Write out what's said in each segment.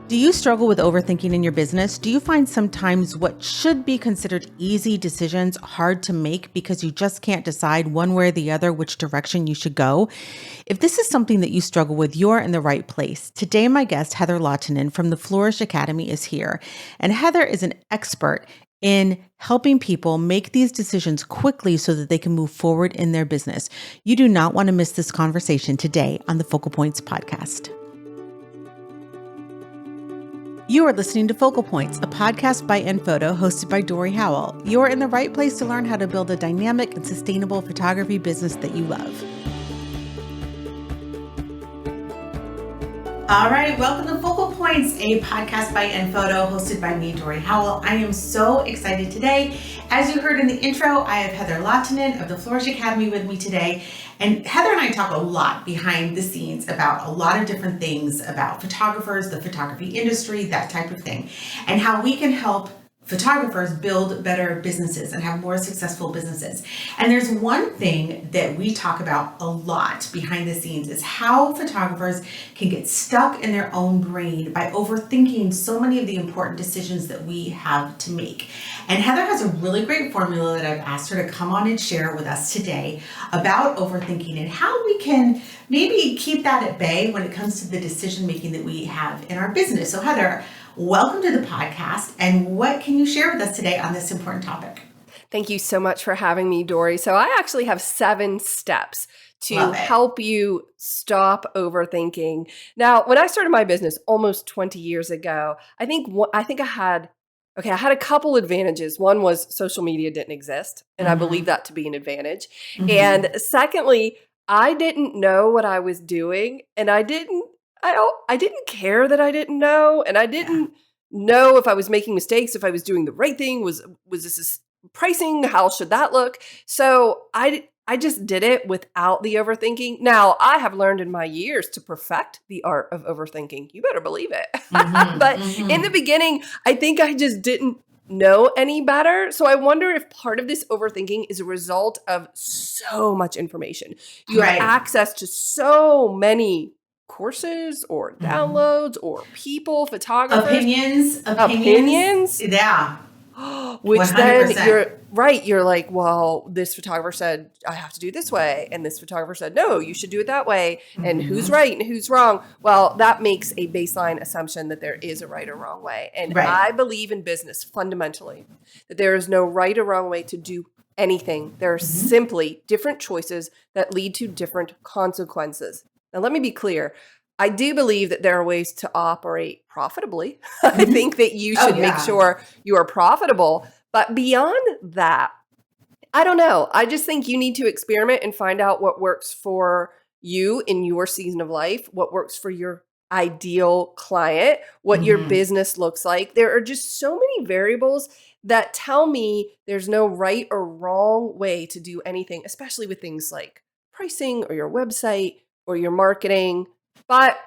Do you struggle with overthinking in your business? Do you find sometimes what should be considered easy decisions hard to make because you just can't decide one way or the other which direction you should go? If this is something that you struggle with, you're in the right place. Today, my guest, Heather Lahtinen from the Flourish Academy is here. And Heather is an expert in helping people make these decisions quickly so that they can move forward in their business. You do not want to miss this conversation today on the Focal Points podcast. You are listening to Focal Points, a podcast by Enphoto hosted by Dorie Howell. You are in the right place to learn how to build a dynamic and sustainable photography business that you love. All right, welcome to Focal Points, a podcast by Enphoto hosted by me, Dorie Howell. I am so excited today. As you heard in the intro, I have Heather Lahtinen of the Flourish Academy with me today. And Heather and I talk a lot behind the scenes about a lot of different things about photographers, the photography industry, that type of thing, and how we can help photographers build better businesses and have more successful businesses. And there's one thing that we talk about a lot behind the scenes is how photographers can get stuck in their own brain by overthinking so many of the important decisions that we have to make. And Heather has a really great formula that I've asked her to come on and share with us today about overthinking and how we can maybe keep that at bay when it comes to the decision making that we have in our business. So Heather, welcome to the podcast, and what can you share with us today on this important topic? Thank you so much for having me, Dorie. So I actually have 7 steps to help you stop overthinking. Now, when I started my business almost 20 years ago, I think I had a couple advantages. One was social media didn't exist, and I believe that to be an advantage. And secondly, I didn't know what I was doing, and I didn't care that I didn't know, and I didn't know if I was making mistakes, if I was doing the right thing, was this pricing, how should that look? So I just did it without the overthinking. Now, I have learned in my years to perfect the art of overthinking. You better believe it. But in the beginning, I think I just didn't know any better. So I wonder if part of this overthinking is a result of so much information. You have access to so many courses or downloads or people, photographers. Opinions. Yeah. Which 100%. Then you're like, well, this photographer said I have to do it this way. And this photographer said, no, you should do it that way. And who's right and who's wrong? Well, that makes a baseline assumption that there is a right or wrong way. And I believe in business fundamentally that there is no right or wrong way to do anything. There are simply different choices that lead to different consequences. Now, let me be clear. I do believe that there are ways to operate profitably. I think that you should make sure you are profitable. But beyond that, I don't know. I just think you need to experiment and find out what works for you in your season of life, what works for your ideal client, what your business looks like. There are just so many variables that tell me there's no right or wrong way to do anything, especially with things like pricing or your website or your marketing. But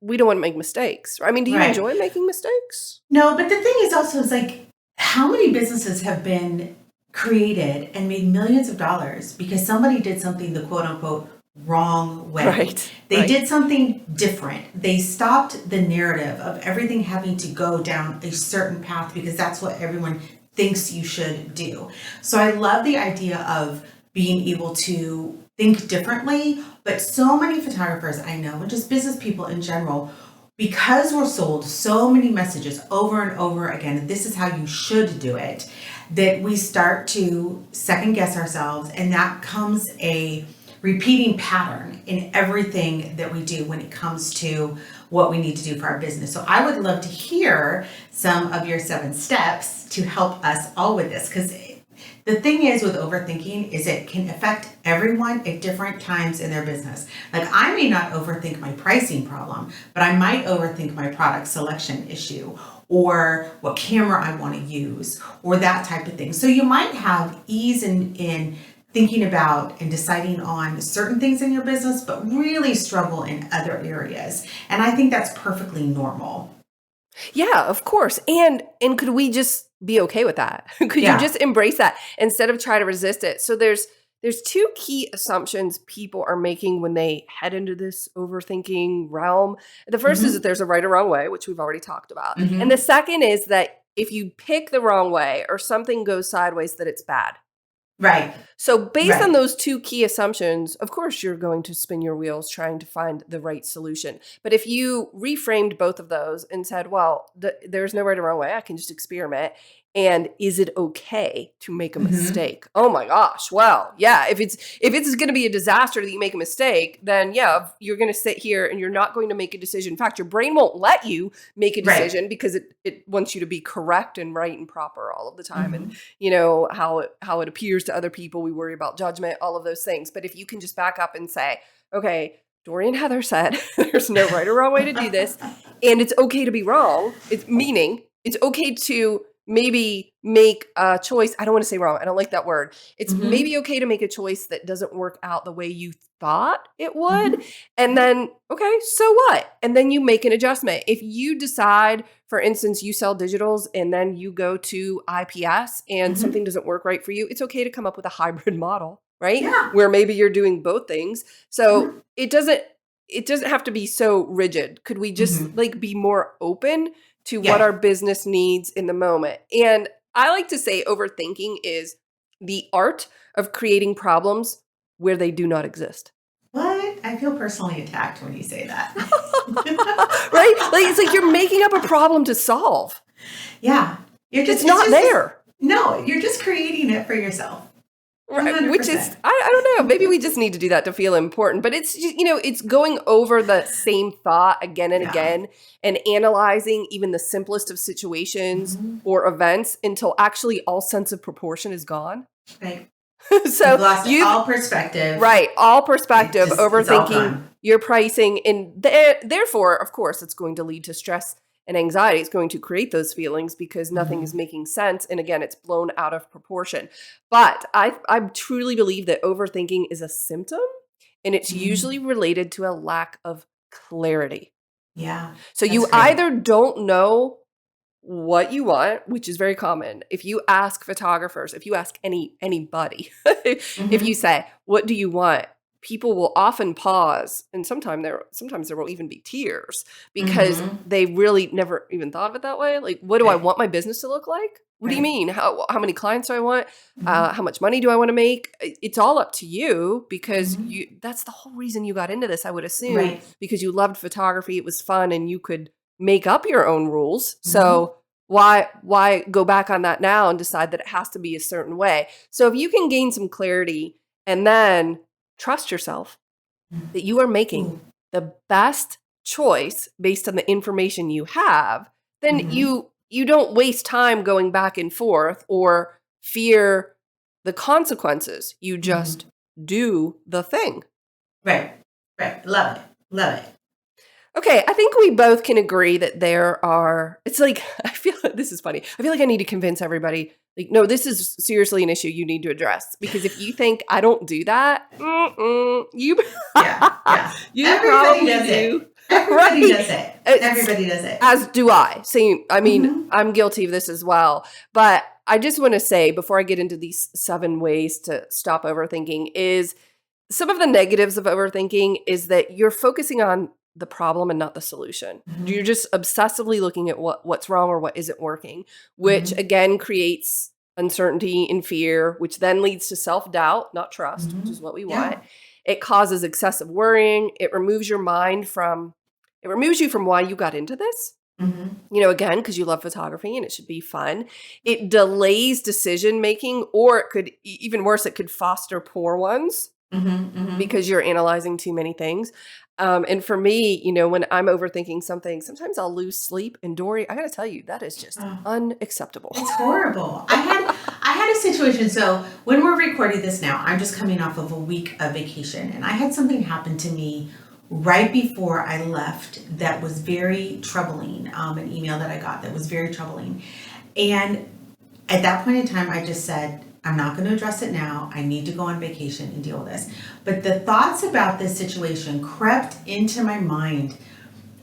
we don't want to make mistakes. I mean, do you enjoy making mistakes? No, but the thing is also like how many businesses have been created and made millions of dollars because somebody did something the quote unquote wrong way. They did something different. They stopped the narrative of everything having to go down a certain path because that's what everyone thinks you should do. So I love the idea of being able to think differently, but so many photographers I know, and just business people in general, because we're sold so many messages over and over again, this is how you should do it, that we start to second guess ourselves, and that comes a repeating pattern in everything that we do when it comes to what we need to do for our business. So I would love to hear some of your 7 steps to help us all with this, because the thing is with overthinking is it can affect everyone at different times in their business. Like I may not overthink my pricing problem, but I might overthink my product selection issue or what camera I want to use or that type of thing. So you might have ease in thinking about and deciding on certain things in your business, but really struggle in other areas. And I think that's perfectly normal. Yeah, of course. And could we just be okay with that? Could you just embrace that instead of try to resist it? So there's There's two key assumptions people are making when they head into this overthinking realm. The first is that there's a right or wrong way, which we've already talked about. And the second is that if you pick the wrong way or something goes sideways, that it's bad. Right. So based on those two key assumptions, of course, you're going to spin your wheels trying to find the right solution. But if you reframed both of those and said, well, there's no right or wrong way, I can just experiment. And is it okay to make a mistake? Oh my gosh. Well, yeah. If it's going to be a disaster that you make a mistake, then yeah, you're going to sit here and you're not going to make a decision. In fact, your brain won't let you make a decision because it wants you to be correct and right and proper all of the time. And you know, how it appears to other people, we worry about judgment, all of those things. But if you can just back up and say, okay, Dorie and Heather said there's no right or wrong way to do this. And it's okay to be wrong. It's okay to maybe make a choice. I don't want to say wrong. I don't like that word. It's maybe okay to make a choice that doesn't work out the way you thought it would. And then, okay, so what? And then you make an adjustment. If you decide, for instance, you sell digitals and then you go to IPS and something doesn't work right for you, it's okay to come up with a hybrid model, right? Yeah. Where maybe you're doing both things. So it doesn't have to be so rigid. Could we just like be more open to what our business needs in the moment? And I like to say overthinking is the art of creating problems where they do not exist. What? I feel personally attacked when you say that. Right? Like it's like you're making up a problem to solve. Yeah. It's not there. No, you're just creating it for yourself. Right, which is, I don't know, maybe we just need to do that to feel important, but it's, you know, it's going over the same thought again and again and analyzing even the simplest of situations or events until actually all sense of proportion is gone. Right. So you've lost all perspective. Right. All perspective, overthinking your pricing. And therefore, of course, it's going to lead to stress and anxiety. Is going to create those feelings because nothing is making sense. And again, it's blown out of proportion. But I truly believe that overthinking is a symptom and it's usually related to a lack of clarity. Yeah. So you either don't know what you want, which is very common. If you ask photographers, if you ask anybody, if you say, what do you want? People will often pause, and sometimes there will even be tears because they really never even thought of it that way. Like, what do I want my business to look like? What do you mean? How many clients do I want? How much money do I want to make? It's all up to you because that's the whole reason you got into this, I would assume, because you loved photography. It was fun and you could make up your own rules. So why go back on that now and decide that it has to be a certain way? So if you can gain some clarity and then trust yourself that you are making the best choice based on the information you have, then you don't waste time going back and forth or fear the consequences. You just do the thing. Right. Love it. Okay, I think we both can agree that it's like, this is funny. I feel like I need to convince everybody, like, no, this is seriously an issue you need to address. Because if you think I don't do that, you you Everybody does do. It. Everybody does it. Everybody does it. As do I. So, I mean, I'm guilty of this as well. But I just want to say, before I get into these 7 ways to stop overthinking, is some of the negatives of overthinking is that you're focusing on the problem and not the solution. You're just obsessively looking at what's wrong or what isn't working, which again creates uncertainty and fear, which then leads to self-doubt, not trust, which is what we want. It causes excessive worrying. It removes you from why you got into this. You know, again, because you love photography and it should be fun. It delays decision making, or it could, even worse, it could foster poor ones because you're analyzing too many things. And for me, you know, when I'm overthinking something, sometimes I'll lose sleep. And Dorie, I got to tell you, that is just unacceptable. It's horrible. I had a situation. So when we're recording this now, I'm just coming off of a week of vacation, and I had something happen to me right before I left that was very troubling. An email that I got that was very troubling. And at that point in time, I just said, I'm not going to address it now. I need to go on vacation and deal with this. But the thoughts about this situation crept into my mind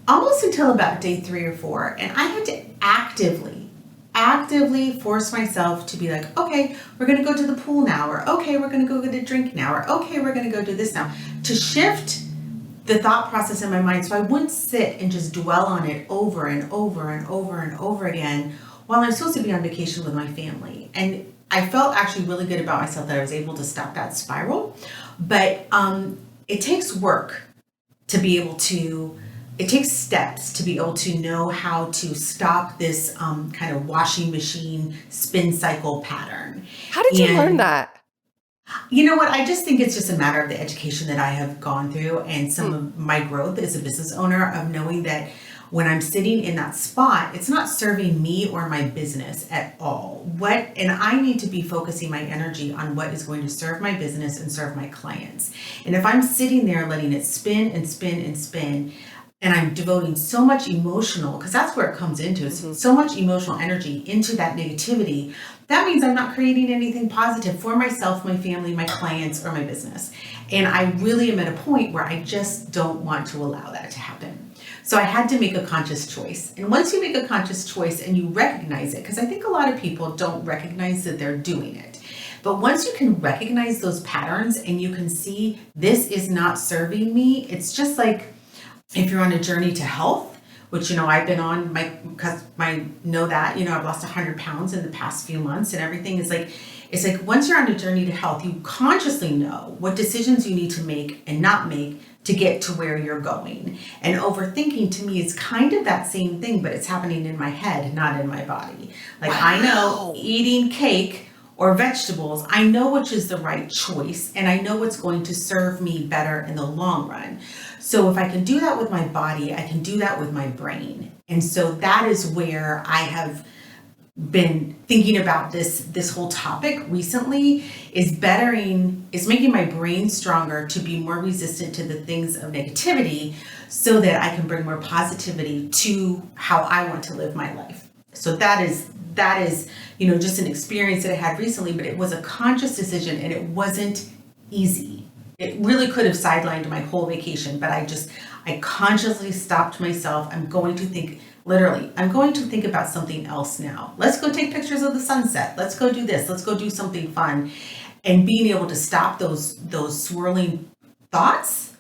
almost until about day 3 or 4. And I had to actively actively force myself to be like, okay, we're going to go to the pool now, or okay, we're going to go get a drink now, or okay, we're going to go do this now, to shift the thought process in my mind so I wouldn't sit and just dwell on it over and over and over and over again while I'm supposed to be on vacation with my family. And I felt actually really good about myself that I was able to stop that spiral. But it takes work to be able to, it takes steps to be able to know how to stop this kind of washing machine spin cycle pattern. How did you learn that? You know what? I just think it's just a matter of the education that I have gone through and some of my growth as a business owner of knowing that when I'm sitting in that spot, it's not serving me or my business at all. And I need to be focusing my energy on what is going to serve my business and serve my clients. And if I'm sitting there letting it spin and spin and spin, and I'm devoting so much emotional, because that's where it comes into, so much emotional energy into that negativity, that means I'm not creating anything positive for myself, my family, my clients, or my business. And I really am at a point where I just don't want to allow that to happen. So I had to make a conscious choice. And once you make a conscious choice and you recognize it, because I think a lot of people don't recognize that they're doing it. But once you can recognize those patterns and you can see this is not serving me, it's just like if you're on a journey to health, which, I've been on, because I know that, I've lost 100 pounds in the past few months and everything is like, it's like once you're on a journey to health, you consciously know what decisions you need to make and not make to get to where you're going. And overthinking to me is kind of that same thing, but it's happening in my head, not in my body. Like I know eating cake or vegetables, I know which is the right choice and I know what's going to serve me better in the long run. So if I can do that with my body, I can do that with my brain. And so that is where I have been thinking about this whole topic recently is making my brain stronger to be more resistant to the things of negativity so that I can bring more positivity to how I want to live my life. So that is just an experience that I had recently, but it was a conscious decision and it wasn't easy. It really could have sidelined my whole vacation, but I consciously stopped myself. I'm going to think about something else now. Let's go take pictures of the sunset. Let's go do this. Let's go do something fun. And being able to stop those swirling thoughts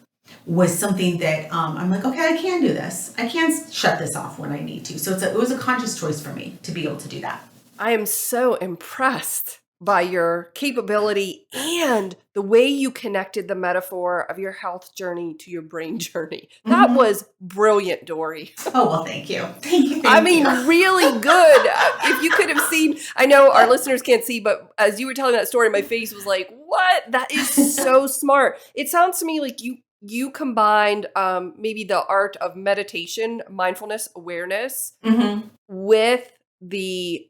was something that I'm like, okay, I can do this. I can shut this off when I need to. So it was a conscious choice for me to be able to do that. I am so impressed by your capability and the way you connected the metaphor of your health journey to your brain journey. That was brilliant, Dorie. Oh, well, thank you. Thank you. Really good. If you could have seen, I know our listeners can't see, but as you were telling that story, my face was like, what? That is so smart. It sounds to me like you combined maybe the art of meditation, mindfulness, awareness with the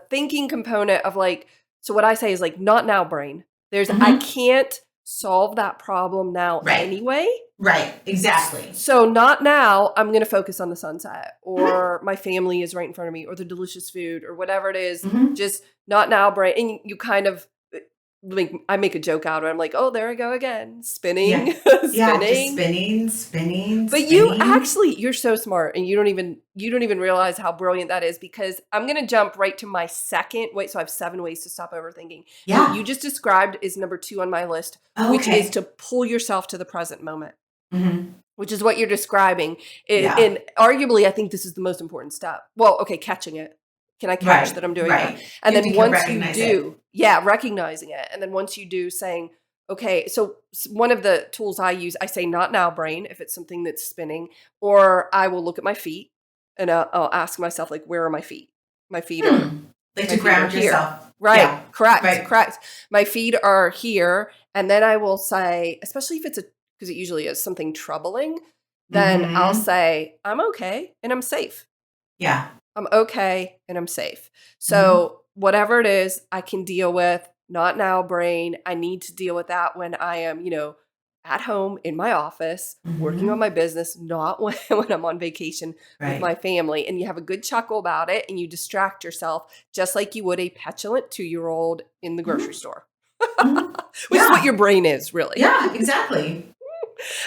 thinking component of like, so what I say is like, not now, brain. I can't solve that problem now anyway. Right, exactly. So not now, I'm going to focus on the sunset or my family is right in front of me or the delicious food or whatever it is. Just not now, brain. And you kind of, I make a joke out of it. I'm like, oh, there I go again. Spinning, spinning. But you're so smart and you don't even realize how brilliant that is because I'm going to jump right to my second. So I have 7 ways to stop overthinking. Yeah. What you just described is number 2 on my list, which is to pull yourself to the present moment, which is what you're describing. And arguably, I think this is the most important step. Well, okay, catching it. Can I catch that I'm doing that? And then once you do, recognizing it. And then once you do saying, okay, so one of the tools I use, I say not now, brain, if it's something that's spinning, or I will look at my feet and I'll ask myself, like, where are my feet? My feet are like to ground yourself. Right. Yeah. Correct. Right. Correct. My feet are here. And then I will say, especially if because it usually is something troubling, then I'll say, I'm okay and I'm safe. Yeah. I'm okay and I'm safe. So whatever it is, I can deal with. Not now, brain. I need to deal with that when I am, at home in my office, working on my business, not when I'm on vacation with my family. And you have a good chuckle about it and you distract yourself just like you would a petulant 2-year-old in the grocery store. Which is what your brain is, really. Yeah, exactly.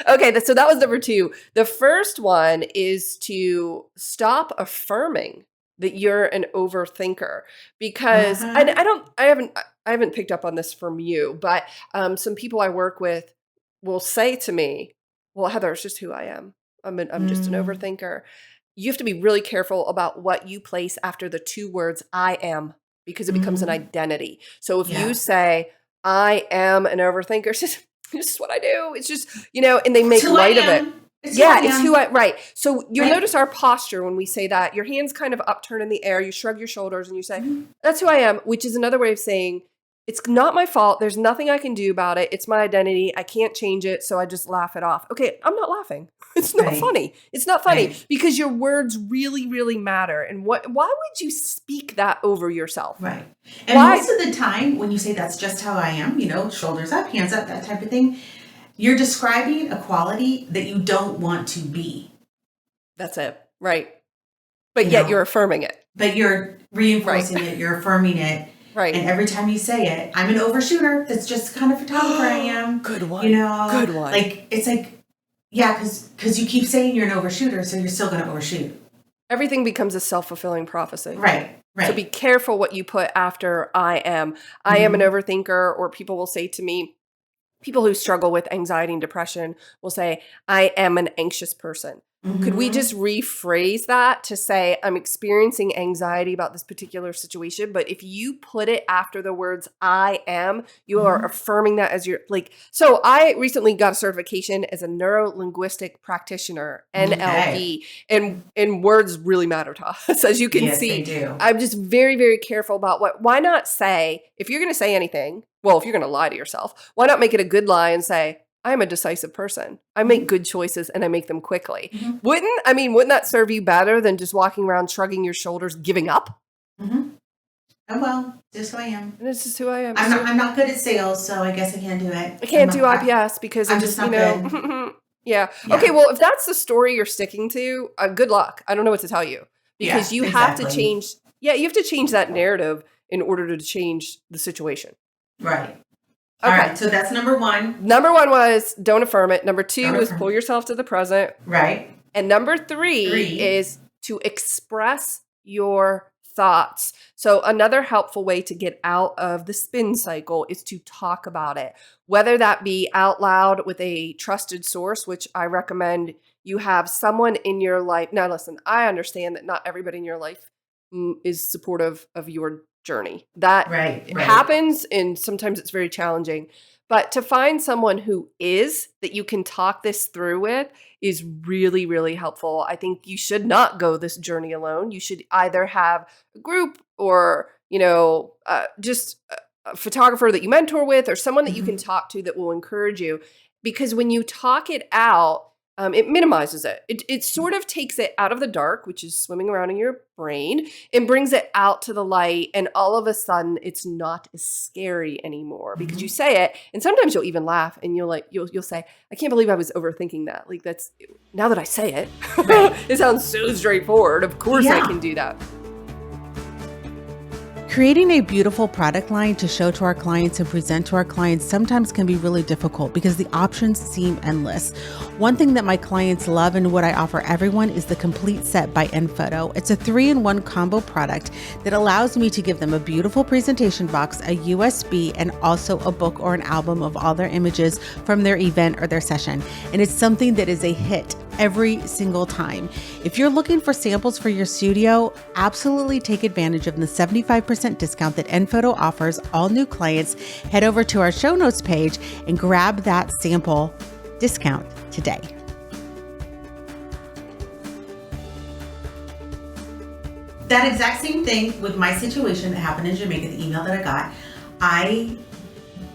Okay, so that was number 2. The first one is to stop affirming that you're an overthinker because and I haven't picked up on this from you, but some people I work with will say to me, "Well, Heather, it's just who I am. I'm just an overthinker." You have to be really careful about what you place after the two words "I am" because it becomes an identity. So if you say, "I am an overthinker," it's just this is what I do. It's just, and they make light of it. It's who right. So you'll notice our posture when we say that. Your hands kind of upturned in the air. You shrug your shoulders and you say, that's who I am, which is another way of saying, it's not my fault. There's nothing I can do about it. It's my identity. I can't change it. So I just laugh it off. Okay, I'm not laughing. It's not funny. It's not funny because your words really, really matter. And why would you speak that over yourself? Right. And most of the time when you say that's just how I am, shoulders up, hands up, that type of thing, you're describing a quality that you don't want to be. That's it. Right. But yet you're affirming it. But you're reinforcing it. You're affirming it. Right. And every time you say it, I'm an overshooter. That's just the kind of photographer I am. Good one. Good one. It's because you keep saying you're an overshooter, so you're still going to overshoot. Everything becomes a self-fulfilling prophecy. Right. So be careful what you put after I am. I am an overthinker, or people will say to me, people who struggle with anxiety and depression will say, I am an anxious person. Could we just rephrase that to say, I'm experiencing anxiety about this particular situation, but if you put it after the words I am, you are affirming that as your, so I recently got a certification as a neuro-linguistic practitioner, NLP, and words really matter to us, as you can see. They do. I'm just very, very careful about why not say, if you're going to say anything, well, if you're going to lie to yourself, why not make it a good lie and say, I'm a decisive person. I make good choices and I make them quickly. Wouldn't that serve you better than just walking around shrugging your shoulders, giving up? Oh, well, just who I am. And it's just who I am. I'm not good at sales, so I guess I can't do it. I can't do IPS because I'm just, not good. Yeah. Okay, well, if that's the story you're sticking to, good luck. I don't know what to tell you. Because you have to change, you have to change that narrative in order to change the situation. Right. Okay. All right, so that's number one. Number one was don't affirm it. Number two was pull yourself to the present. Right. And number three is to express your thoughts. So another helpful way to get out of the spin cycle is to talk about it, whether that be out loud with a trusted source, which I recommend you have someone in your life. Now, listen, I understand that not everybody in your life is supportive of your journey. That happens, and sometimes it's very challenging. But to find someone who is, that you can talk this through with, is really, really helpful. I think you should not go this journey alone. You should either have a group or, just a photographer that you mentor with, or someone that you can talk to that will encourage you. Because when you talk it out, it minimizes it. It sort of takes it out of the dark, which is swimming around in your brain, and brings it out to the light. And all of a sudden, it's not as scary anymore because you say it. And sometimes you'll even laugh, and you'll say, "I can't believe I was overthinking that." That's now that I say it, it sounds so straightforward. Of course, I can do that. Creating a beautiful product line to show to our clients and present to our clients sometimes can be really difficult because the options seem endless. One thing that my clients love and what I offer everyone is the Complete Set by Enphoto. It's a 3-in-1 combo product that allows me to give them a beautiful presentation box, a USB, and also a book or an album of all their images from their event or their session. And it's something that is a hit every single time. If you're looking for samples for your studio, absolutely take advantage of the 75% discount that Enphoto offers all new clients. Head over to our show notes page and grab that sample discount today. That exact same thing with my situation that happened in Jamaica, the email that I got, I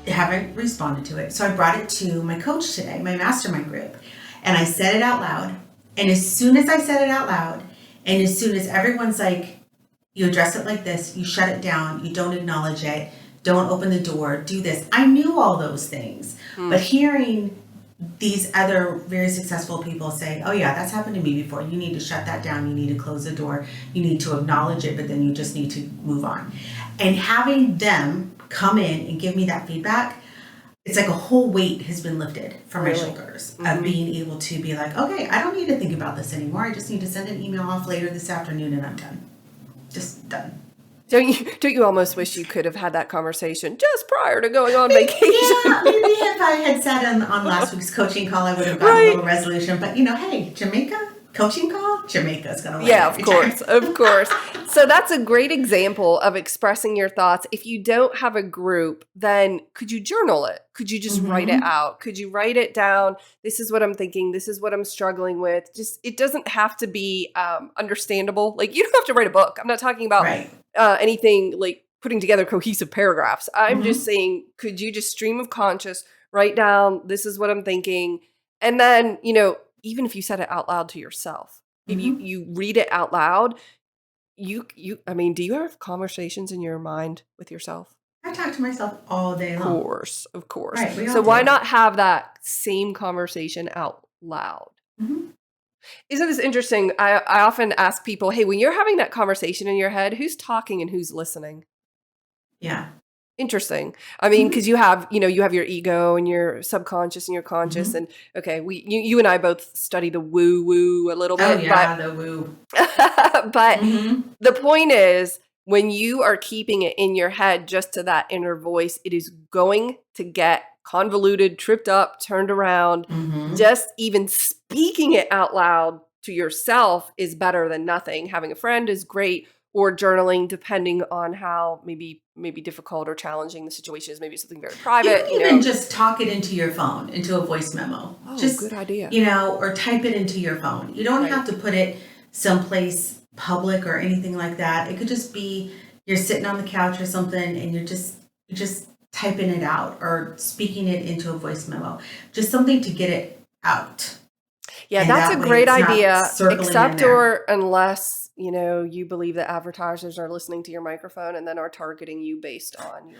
haven't responded to it. So I brought it to my coach today, my mastermind group. And I said it out loud. And as soon as I said it out loud, and as soon as everyone's like, you address it like this, you shut it down, you don't acknowledge it, don't open the door, do this. I knew all those things. But hearing these other very successful people say, oh yeah, that's happened to me before. You need to shut that down. You need to close the door. You need to acknowledge it, but then you just need to move on. And having them come in and give me that feedback, it's like a whole weight has been lifted from my shoulders of being able to be like, okay, I don't need to think about this anymore. I just need to send an email off later this afternoon and I'm done. just done. Don't you almost wish you could have had that conversation just prior to going on vacation? Yeah, maybe if I had sat on last week's coaching call, I would have gotten a little resolution. But hey, Jamaica coaching call, Jamaica's going to win. Yeah, of course. So that's a great example of expressing your thoughts. If you don't have a group, then could you journal it? Could you just write it out? Could you write it down? This is what I'm thinking. This is what I'm struggling with. Just, it doesn't have to be understandable. Like, you don't have to write a book. I'm not talking about anything like putting together cohesive paragraphs. I'm just saying, could you just stream of conscious, write down, this is what I'm thinking. And then, even if you said it out loud to yourself, if you read it out loud, do you have conversations in your mind with yourself? I talk to myself all day long. Of course. Right, so why not have that same conversation out loud? Isn't this interesting? I often ask people, hey, when you're having that conversation in your head, who's talking and who's listening? Yeah. Interesting. I mean, because you have your ego and your subconscious and your conscious, and you and I both study the woo a little bit. Oh yeah, the woo. But the point is, when you are keeping it in your head just to that inner voice, it is going to get convoluted, tripped up, turned around. Just even speaking it out loud to yourself is better than nothing. Having a friend is great, or journaling, depending on how maybe difficult or challenging the situation is. Maybe something very private. You can even just talk it into your phone, into a voice memo. Oh, just, good idea. Or type it into your phone. You don't have to put it someplace public or anything like that. It could just be you're sitting on the couch or something and you're just typing it out or speaking it into a voice memo. Just something to get it out. Yeah, that's a great idea. Except or unless you believe that advertisers are listening to your microphone and then are targeting you based on your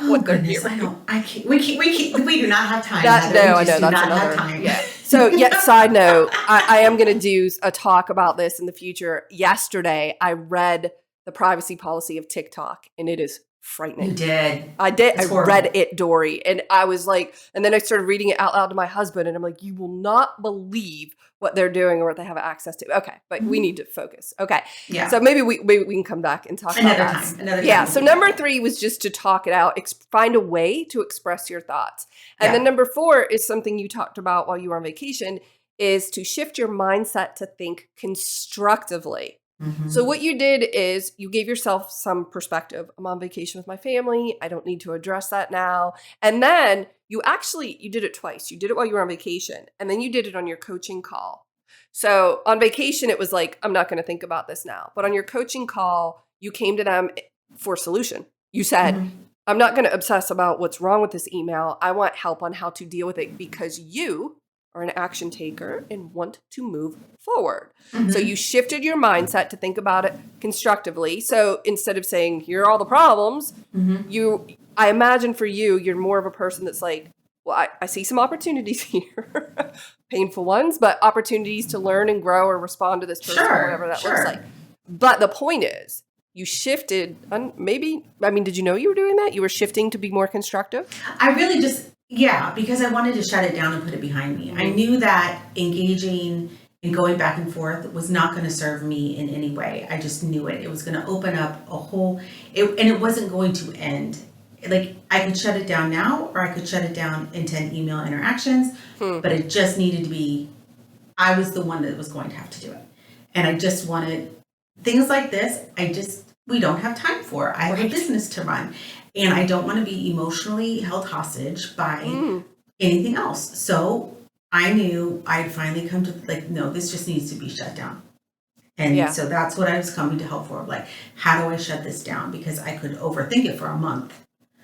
what they're hearing. We do not have time. I know that's another. Time. Yeah. So, side note, I am going to do a talk about this in the future. Yesterday, I read the privacy policy of TikTok, and it is frightening. You did. I did. I read it, Dorie, and I was like, and then I started reading it out loud to my husband, and I'm like, you will not believe what they're doing or what they have access to. Okay, but we need to focus. Okay. Yeah. So maybe we can come back and talk about that. Another time. Yeah. So number 3 was just to talk it out, find a way to express your thoughts. And then number 4 is something you talked about while you were on vacation, is to shift your mindset to think constructively. So what you did is you gave yourself some perspective. I'm on vacation with my family. I don't need to address that now. And then you did it twice. You did it while you were on vacation, and then you did it on your coaching call. So on vacation, it was like, I'm not going to think about this now. But on your coaching call, you came to them for a solution. You said, I'm not going to obsess about what's wrong with this email. I want help on how to deal with it because you are an action taker and want to move forward. So you shifted your mindset to think about it constructively. So instead of saying, here are all the problems, I imagine for you, you're more of a person that's like, well, I see some opportunities here, painful ones, but opportunities to learn and grow or respond to this person, or whatever that looks like. But the point is, you shifted, did you know you were doing that? You were shifting to be more constructive? I really because I wanted to shut it down and put it behind me. I knew that engaging and going back and forth was not going to serve me in any way. I just knew it. It was going to open up and it wasn't going to end. Like, I could shut it down now, or I could shut it down in 10 email interactions, but it just needed to be, I was the one that was going to have to do it. And I just wanted things like this. We don't have time for. I have a business to run. And I don't want to be emotionally held hostage by anything else. So I knew I'd finally come to no, this just needs to be shut down. And so that's what I was coming to help for. Like, how do I shut this down? Because I could overthink it for a month.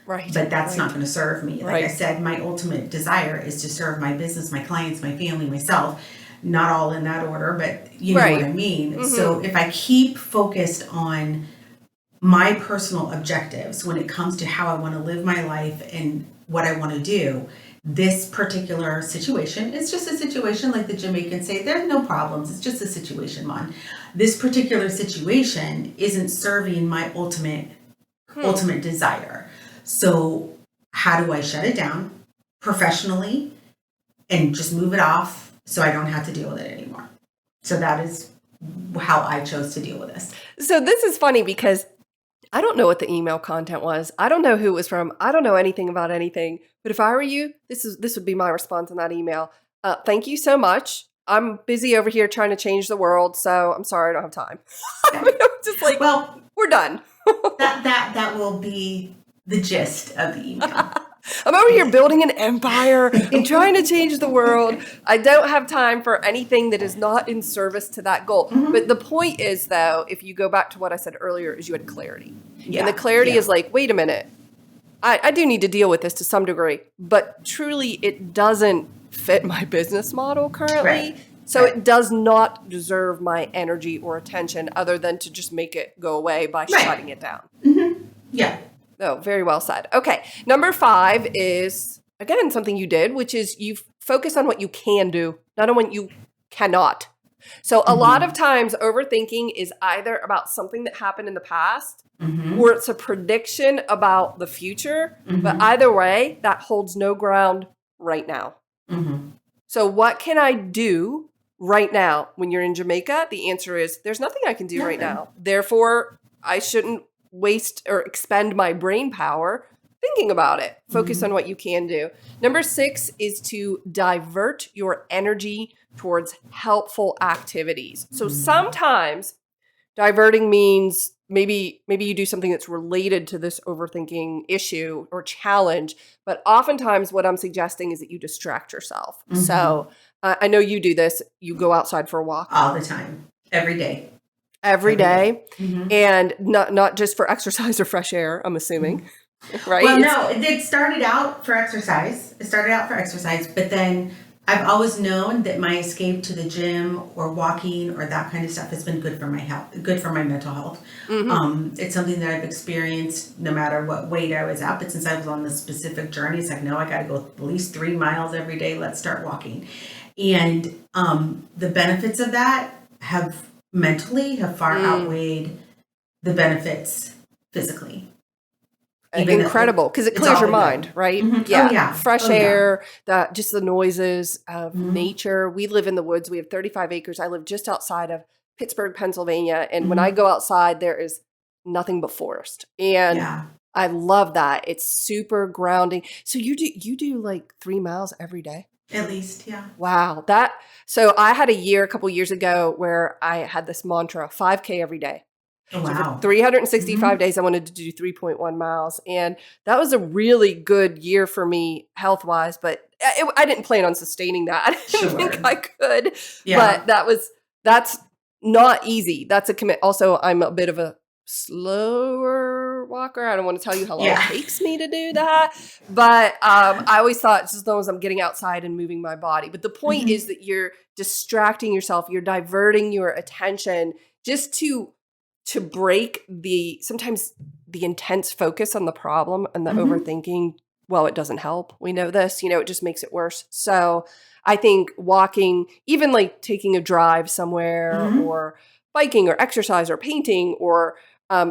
Right. But that's not going to serve me. Like I said, my ultimate desire is to serve my business, my clients, my family, myself. Not all in that order, but you know what I mean. So if I keep focused on my personal objectives when it comes to how I want to live my life and what I want to do, this particular situation is just a situation, like the Jamaicans say, there's no problems. It's just a situation, Mon. This particular situation isn't serving my ultimate desire. So how do I shut it down professionally and just move it off so I don't have to deal with it anymore? So that is how I chose to deal with this. So this is funny because I don't know what the email content was. I don't know who it was from. I don't know anything about anything. But if I were you, this would be my response in that email. Thank you so much. I'm busy over here trying to change the world, so I'm sorry I don't have time. I mean, I'm just like, well, we're done. that will be the gist of the email. I'm over here building an empire. I'm trying to change the world. I don't have time for anything that is not in service to that goal. Mm-hmm. But the point is, though, if you go back to what I said earlier, is you had clarity. Yeah. And the clarity is like, wait a minute. I do need to deal with this to some degree, but truly it doesn't fit my business model currently. Right. So it does not deserve my energy or attention other than to just make it go away by shutting it down. Mm-hmm. Yeah. Oh, very well said. Okay. Number 5 is, again, something you did, which is you focus on what you can do, not on what you cannot. So a lot of times overthinking is either about something that happened in the past or it's a prediction about the future. But either way, that holds no ground right now. So what can I do right now when you're in Jamaica? The answer is there's nothing I can do right now. Therefore, I shouldn't waste or expend my brain power thinking about it. Focus on what you can do. Number 6 is to divert your energy towards helpful activities. So sometimes diverting means maybe you do something that's related to this overthinking issue or challenge, but oftentimes what I'm suggesting is that you distract yourself. So I know you do this. You go outside for a walk. All the time. Every day. Every day. And not just for exercise or fresh air, I'm assuming, right? Well, no, it started out for exercise. But then I've always known that my escape to the gym or walking or that kind of stuff has been good for my health, good for my mental health. It's something that I've experienced no matter what weight I was at, but since I was on this specific journey, it's like, no, I got to go at least 3 miles every day. Let's start walking. And the benefits of that have far outweighed the benefits physically. Incredible, because it clears your mind, right? Yeah. Oh, yeah. Fresh air, just the noises of nature. We live in the woods. We have 35 acres. I live just outside of Pittsburgh, Pennsylvania. And when I go outside, there is nothing but forest. And I love that. It's super grounding. So you do like 3 miles every day? At least, yeah. Wow. So I had a couple years ago where I had this mantra, 5K every day. Oh, wow. So for 365 days, I wanted to do 3.1 miles. And that was a really good year for me health-wise, but I didn't plan on sustaining that. I didn't think I could. Yeah. But that's not easy. That's a commit. Also, I'm a bit of a slower walker. I don't want to tell you how long it takes me to do that. But I always thought just as long as I'm getting outside and moving my body. But the point is that you're distracting yourself. You're diverting your attention just to break sometimes the intense focus on the problem and the overthinking. Well, it doesn't help. We know this, it just makes it worse. So I think walking, even like taking a drive somewhere or biking or exercise or painting or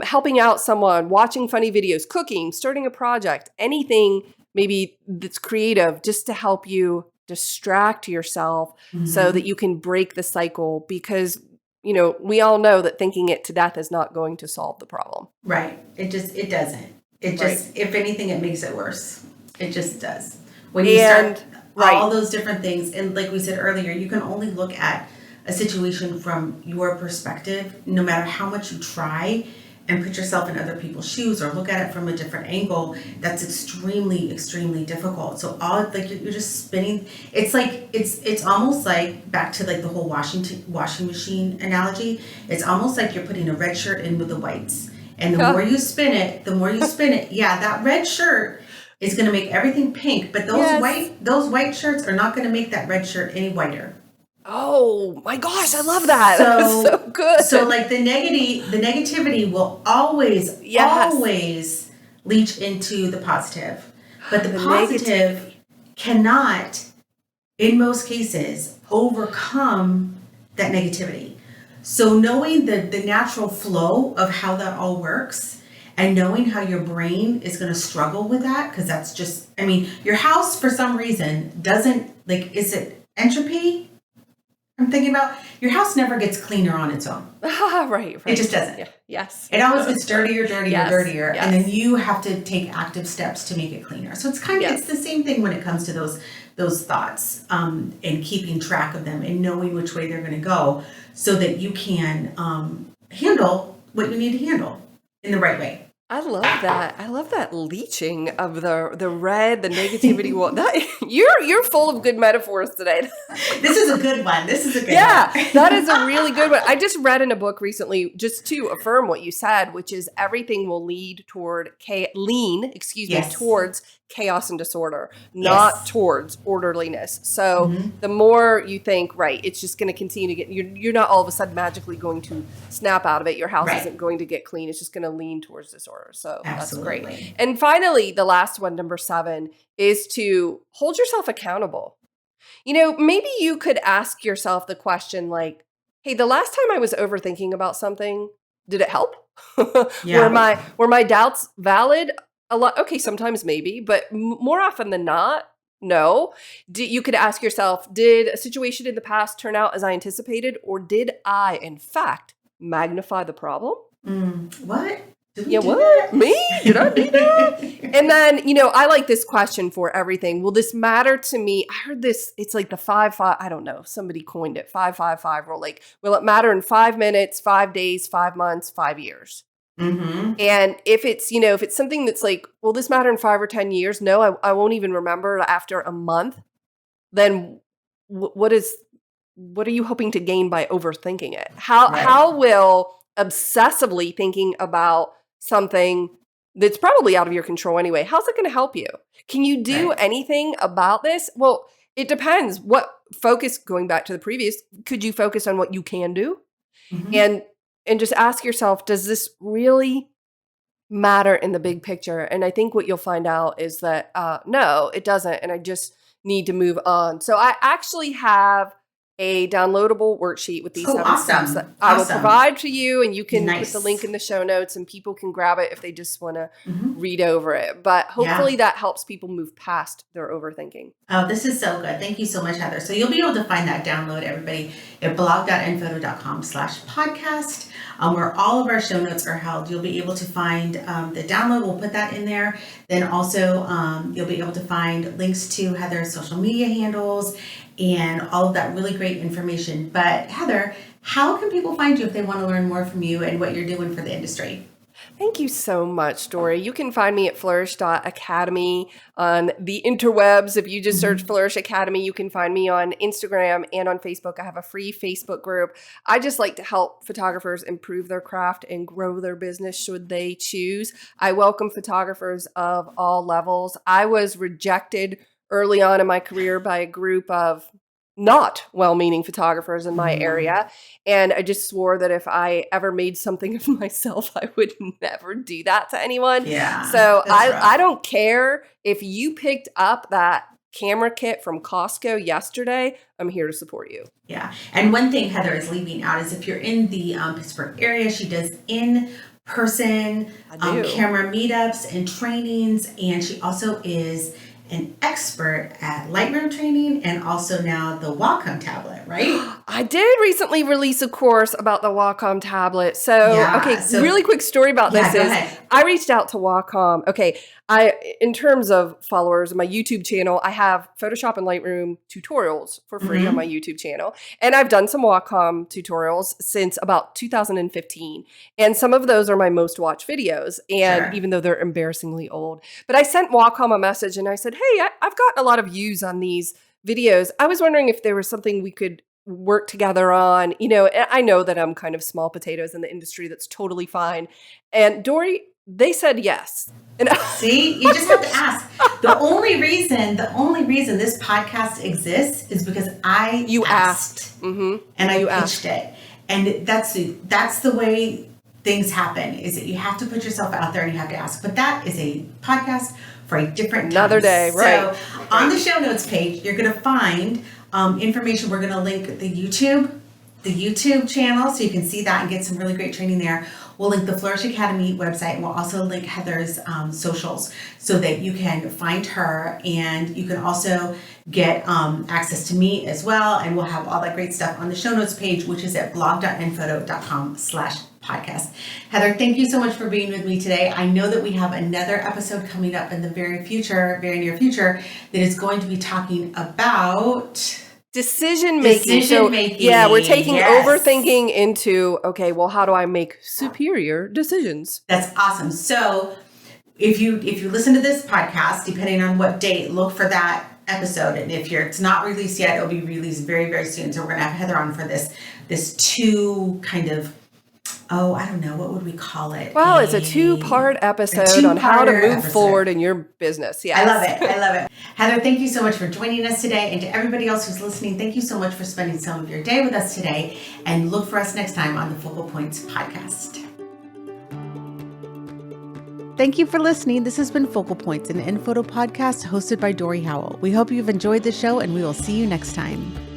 helping out someone, watching funny videos, cooking, starting a project, anything maybe that's creative just to help you distract yourself so that you can break the cycle because we all know that thinking it to death is not going to solve the problem. Right. It doesn't. If anything, it makes it worse. It just does. When you start all those different things, and like we said earlier, you can only look at a situation from your perspective, no matter how much you try and put yourself in other people's shoes or look at it from a different angle. That's extremely, extremely difficult. So you're just spinning. It's like it's almost like back to like the whole washing machine analogy. It's almost like you're putting a red shirt in with the whites, and the more you spin it, that red shirt is going to make everything pink. But those white shirts are not going to make that red shirt any whiter. Oh my gosh, I love that. That's so good. So like the negativity will always leach into the positive. But the positive cannot, in most cases, overcome that negativity. So knowing the natural flow of how that all works and knowing how your brain is going to struggle with that, because that's just, your house for some reason doesn't, is it entropy? I'm thinking about your house never gets cleaner on its own. Right. It just doesn't. Yeah. Yes. It always gets dirtier, Yes. and then you have to take active steps to make it cleaner. So it's it's the same thing when it comes to those thoughts, and keeping track of them and knowing which way they're going to go, so that you can handle what you need to handle in the right way. I love that. I love that leaching of the red, the negativity. You're full of good metaphors today. This is a good one. Yeah, that is a really good one. I just read in a book recently, just to affirm what you said, which is everything will lead toward towards chaos and disorder, not towards orderliness. So the more you think, right, it's just going to continue to get, you're not all of a sudden magically going to snap out of it. Your house isn't going to get clean. It's just going to lean towards disorder. So that's great. And finally, the last one, number 7, is to hold yourself accountable. Maybe you could ask yourself the question like, hey, the last time I was overthinking about something, did it help? Were my doubts valid? A lot. Okay, sometimes maybe, but more often than not, no. You could ask yourself, did a situation in the past turn out as I anticipated, or did I, in fact, magnify the problem? What? What? Me? Did I do that? And then, I like this question for everything. Will this matter to me? I heard this, it's like the 5-5, I don't know, somebody coined it, 5-5-5 rule. Like, will it matter in 5 minutes, 5 days, 5 months, 5 years? And if it's something that's like, will this matter in 5 or 10 years? No, I won't even remember after a month. Then what are you hoping to gain by overthinking it? How will obsessively thinking about something that's probably out of your control anyway, how's it going to help you? Can you do anything about this? Well, it depends. Going back to the previous, could you focus on what you can do? And just ask yourself, does this really matter in the big picture? And I think what you'll find out is that, no, it doesn't. And I just need to move on. So I actually have a downloadable worksheet with these 7 steps that I will provide to you. And you can put the link in the show notes and people can grab it if they just want to read over it. But hopefully that helps people move past their overthinking. Oh, this is so good. Thank you so much, Heather. So you'll be able to find that download, everybody, at blog.enphoto.com/podcast, where all of our show notes are held. You'll be able to find the download. We'll put that in there. Then also you'll be able to find links to Heather's social media handles and all of that really great information. But Heather, how can people find you if they want to learn more from you and what you're doing for the industry? Thank you so much, Dorie. You can find me at flourish.academy on the interwebs. If you just search Flourish Academy, you can find me on Instagram and on Facebook. I have a free Facebook group. I just like to help photographers improve their craft and grow their business should they choose. I welcome photographers of all levels. I was rejected early on in my career by a group of not well-meaning photographers in my area. And I just swore that if I ever made something of myself, I would never do that to anyone. Yeah. So I don't care if you picked up that camera kit from Costco yesterday. I'm here to support you. Yeah. And one thing Heather is leaving out is if you're in the Pittsburgh area, she does in-person camera meetups and trainings. And she also is an expert at Lightroom training and also now the Wacom tablet, right? I did recently release a course about the Wacom tablet. So, really quick story about this is I reached out to Wacom. In terms of followers on my YouTube channel, I have Photoshop and Lightroom tutorials for free on my YouTube channel. And I've done some Wacom tutorials since about 2015. And some of those are my most watched videos. And even though they're embarrassingly old. But I sent Wacom a message and I said, hey, I've gotten a lot of views on these videos. I was wondering if there was something we could work together on. I know that I'm kind of small potatoes in the industry. That's totally fine. And Dorie, they said yes. And see, you just have to ask. The only reason this podcast exists is because you asked. And I pitched it. And that's the way things happen, is that you have to put yourself out there and you have to ask. But that is a podcast for a different time. Another day, right. So on the show notes page, you're going to find information. We're going to link the YouTube the YouTube channel so you can see that and get some really great training there. We'll link the Flourish Academy website, and we'll also link Heather's socials so that you can find her, and you can also get access to me as well. And we'll have all that great stuff on the show notes page, which is at blog.nphoto.com/podcast. Heather, thank you so much for being with me today. I know that we have another episode coming up in the very near future, that is going to be talking about decision making. Yeah, we're taking overthinking into, okay, well, how do I make superior decisions? That's awesome. So if you listen to this podcast, depending on what date, look for that episode. And if it's not released yet, it'll be released very, very soon. So we're going to have Heather on for this two kind of, I don't know, what would we call it? Well, it's a two-part episode on how to move forward in your business. Yes. I love it. Heather, thank you so much for joining us today. And to everybody else who's listening, thank you so much for spending some of your day with us today. And look for us next time on the Focal Points podcast. Thank you for listening. This has been Focal Points, an InPhoto podcast hosted by Dorie Howell. We hope you've enjoyed the show, and we will see you next time.